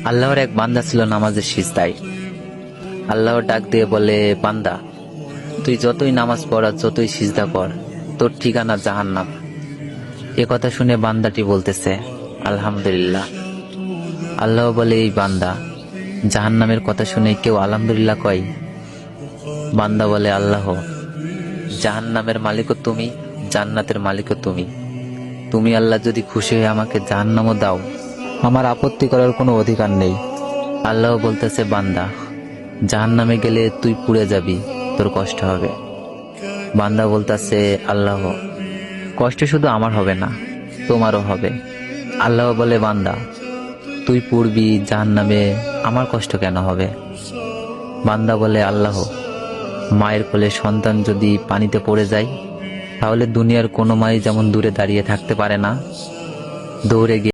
আল্লাহর এক বান্দা ছিল নামাজের সিজদায়। আল্লাহ ডাক দিয়ে বলে, বান্দা, তুই যতই নামাজ পড় আর যতই সিজদা কর, তোর ঠিকানা জাহান্নাম। এ কথা শুনে বান্দাটি বলতেছে, আলহামদুলিল্লাহ। আল্লাহ বলে, এই বান্দা, জাহান্নামের কথা শুনে কেউ আলহামদুলিল্লাহ কয়? বান্দা বলে, আল্লাহ, জাহান্নামের মালিকও তুমি, জান্নাতের মালিকও তুমি। তুমি আল্লাহ যদি খুশি হয়ে আমাকে জাহান্নামও দাও, আমার আপত্তি করার কোনো অধিকার নেই। আল্লাহ বলতেছে, বান্দা, জাহান্নামে গেলে তুই পুড়ে যাবি, তোর কষ্ট হবে। বান্দা বলতেছে, আল্লাহ, কষ্ট শুধু আমার হবে না, তোমারও হবে। আল্লাহ বলে, বান্দা, তুই পুড়বি জাহান্নামে, আমার কষ্ট কেন হবে? বান্দা বলে, আল্লাহ, মায়ের কোলে সন্তান যদি পানিতে পড়ে যায়, তাহলে দুনিয়ার কোনো মাই যেমন দূরে দাঁড়িয়ে থাকতে পারে না, দৌড়ে গিয়ে